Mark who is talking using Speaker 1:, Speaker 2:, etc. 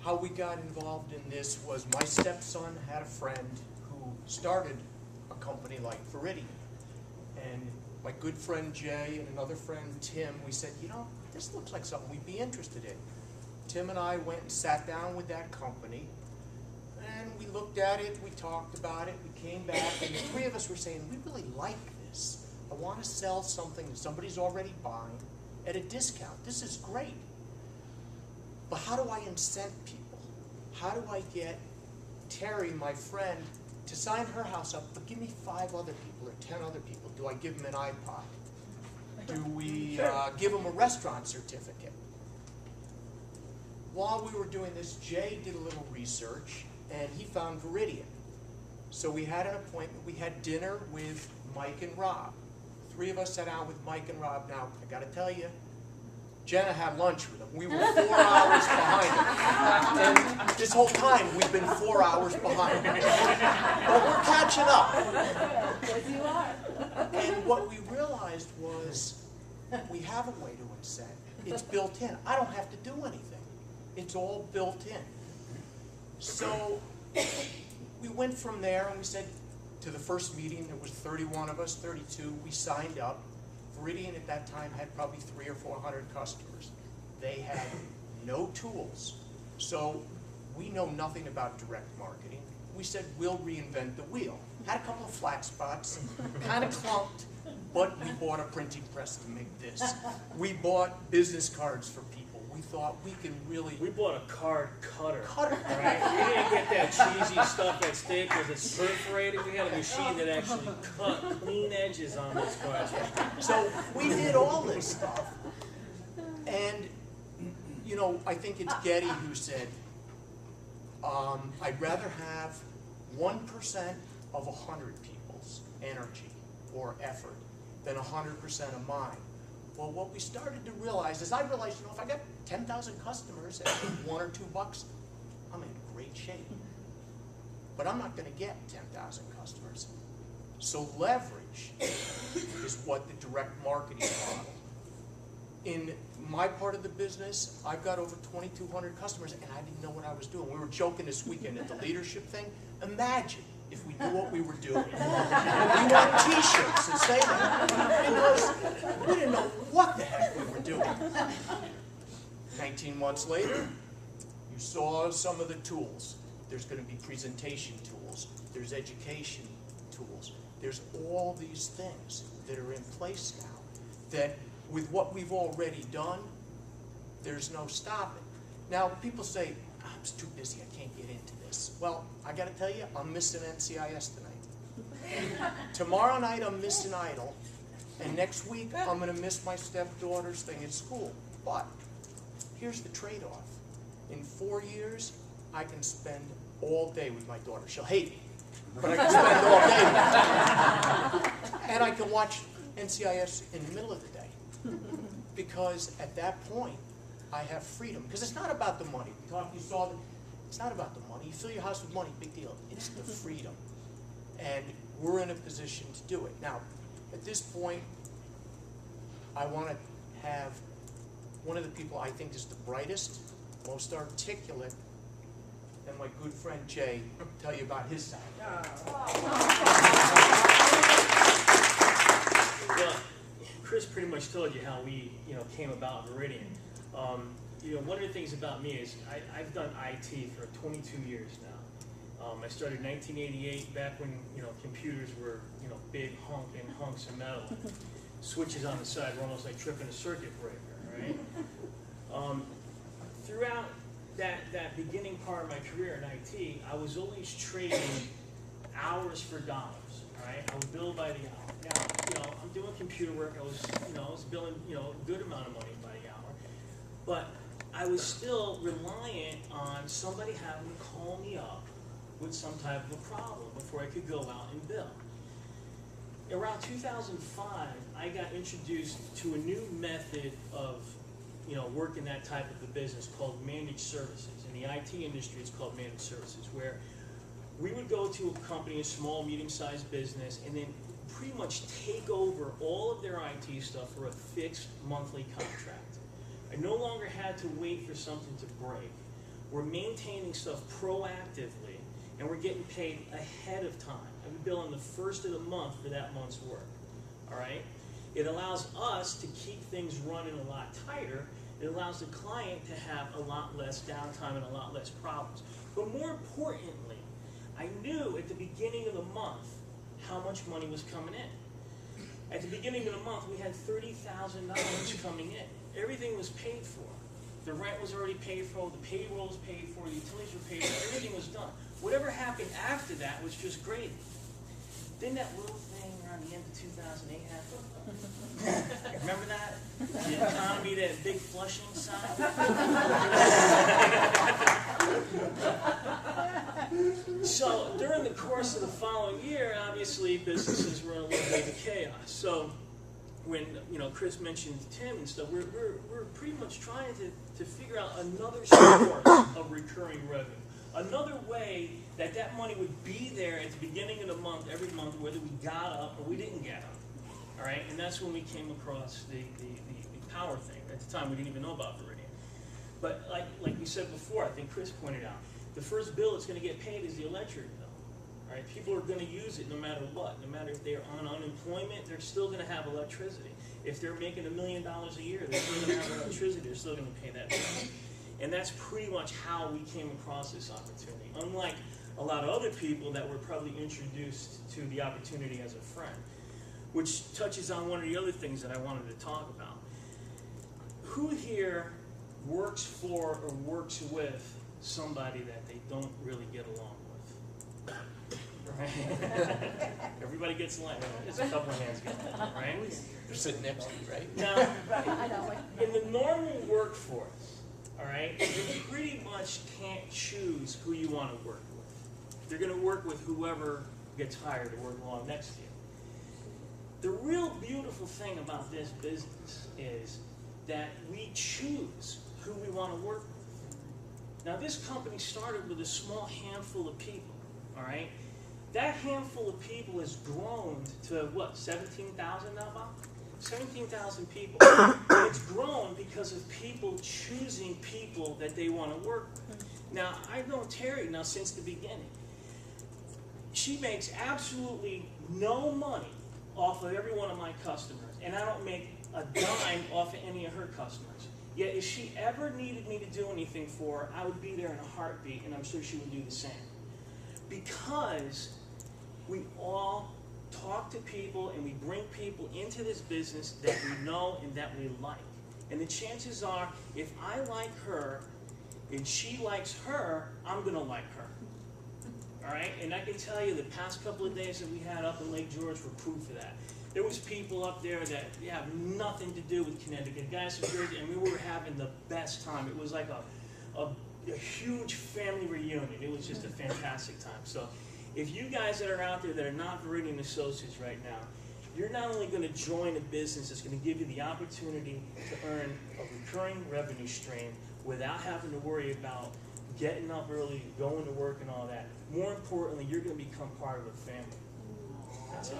Speaker 1: how we got involved in this was my stepson had a friend who started a company like Viridian. And my good friend Jay and another friend Tim, we said, you know, this looks like something we'd be interested in. Tim and I went and sat down with that company, and we looked at it, we talked about it, we came back, and the three of us were saying, we really like this. I want to sell something that somebody's already buying at a discount. This is great. But how do I incent people? How do I get Terry, my friend, to sign her house up, but give me 5 other people or 10 other people? Do I give them an iPod? Do we give them a restaurant certificate? While we were doing this, Jay did a little research, and he found Viridian. So we had an appointment. We had dinner with Mike and Rob. 3 of us sat down with Mike and Rob. Now, I got to tell you, Jenna had lunch with them. We were 4 hours behind them. And this whole time, we've been 4 hours behind them. But we're catching up.
Speaker 2: Yes, you are.
Speaker 1: And what we realized was we have a way to incent. It's built in. I don't have to do anything. It's all built in. So we went from there and we said to the first meeting, there was 31 of us, 32. We signed up. Viridian at that time had probably 300 or 400 customers. They had no tools. So we know nothing about direct marketing. We said, we'll reinvent the wheel. Had a couple of flat spots, kind of clunked, but we bought a printing press to make this. We bought business cards for people. We thought we can really...
Speaker 3: We bought a card cutter.
Speaker 1: Cutter.
Speaker 3: Right? We didn't get that cheesy stuff at Staples that's perforated. We had a machine that actually cut clean edges on those cards.
Speaker 1: So we did all this stuff. And, you know, I think it's Getty who said, I'd rather have 1% of 100 people's energy or effort than 100% of mine. Well, what we started to realize is I realized, you know, if I got 10,000 customers at $1 or $2, I'm in great shape. But I'm not going to get 10,000 customers. So leverage is what the direct marketing model. In my part of the business, I've got over 2,200 customers, and I didn't know what I was doing. We were joking this weekend at the leadership thing. Imagine if we knew what we were doing. We want T-shirts that say that. Because we didn't know what the heck we were doing. 19 months later, you saw some of the tools. There's going to be presentation tools. There's education tools. There's all these things that are in place now that with what we've already done, there's no stopping. Now, people say, I'm too busy, I can't get into this. Well, I got to tell you, I'm missing NCIS tonight. Tomorrow night, I'm missing Idol. And next week, I'm going to miss my stepdaughter's thing at school. But here's the trade-off. In 4 years, I can spend all day with my daughter. She'll hate me, but I can spend all day with her. And I can watch NCIS in the middle of the day. Because at that point, I have freedom. Because it's not about the money. You saw that. It's not about the money. You fill your house with money, big deal. It's the freedom. And we're in a position to do it. Now, at this point, I want to have one of the people I think is the brightest, most articulate, and my good friend Jay tell you about his side.
Speaker 3: Well, Chris pretty much told you how we, came about Viridian. One of the things about me is I've done IT for 22 years now. I started in 1988, back when computers were big hunks of metal. Switches on the side were almost like tripping a circuit breaker, right? Throughout that beginning part of my career in IT, I was always trading hours for dollars. Right? I would bill by the hour. Now, I'm doing computer work. I was billing, a good amount of money by the hour, but I was still reliant on somebody having to call me up with some type of a problem before I could go out and bill. Around 2005, I got introduced to a new method of, working that type of a business called managed services. In the IT industry, it's called managed services, where we would go to a company, a small, medium-sized business, and then pretty much take over all of their IT stuff for a fixed monthly contract. I no longer had to wait for something to break. we're maintaining stuff proactively, and we're getting paid ahead of time. And we bill on the first of the month for that month's work. All right? It allows us to keep things running a lot tighter. It allows the client to have a lot less downtime and a lot less problems. But more importantly, I knew at the beginning of the month how much money was coming in. At the beginning of the month, we had $30,000 coming in. Everything was paid for. The rent was already paid for, the payroll was paid for, the utilities were paid for, everything was done. Whatever happened after that was just gravy. Then that little thing around the end of 2008 happened. Remember that? The economy, that big flushing sign? So during the course of the following year, obviously businesses were in a little bit of chaos. So when Chris mentioned Tim and stuff, we're pretty much trying to figure out another source of recurring revenue. Another way that money would be there at the beginning of the month, every month, whether we got up or we didn't get up. All right, and that's when we came across the power thing. At the time, we didn't even know about Viridian. But like we said before, I think Chris pointed out, the first bill that's going to get paid is the electric bill. All right, people are going to use it no matter what. No matter if they're on unemployment, they're still going to have electricity. If they're making $1 million a year, they're still going to have electricity. They're still going to pay that bill. And that's pretty much how we came across this opportunity. Unlike a lot of other people that were probably introduced to the opportunity as a friend, which touches on one of the other things that I wanted to talk about. Who here works for or works with somebody that they don't really get along with? Right? Everybody gets along. There's a couple of hands going up, right?
Speaker 1: They're sitting next to you, right?
Speaker 3: Now,
Speaker 2: I know.
Speaker 3: in the normal workforce, all right, you pretty much can't choose who you want to work with. You're going to work with whoever gets hired to work along next to you. The real beautiful thing about this business is that we choose who we want to work with. Now, this company started with a small handful of people, all right? That handful of people has grown to, what, 17,000 now, Bob? 17,000 people. And it's grown because of people choosing people that they want to work with. Now, I've known Terry now since the beginning. She makes absolutely no money off of every one of my customers, and I don't make a dime off of any of her customers. Yet if she ever needed me to do anything for her, I would be there in a heartbeat, and I'm sure she would do the same. Because we all talk to people and we bring people into this business that we know and that we like. And the chances are, if I like her and she likes her, I'm going to like her. All right? And I can tell you the past couple of days that we had up in Lake George were proof of that. There was people up there that have nothing to do with Connecticut, guys from Jersey, and we were having the best time. It was like a huge family reunion. It was just a fantastic time. So if you guys that are out there that are not Viridian associates right now, you're not only going to join a business that's going to give you the opportunity to earn a recurring revenue stream without having to worry about getting up early, going to work and all that. More importantly, you're going to become part of a family. That's it.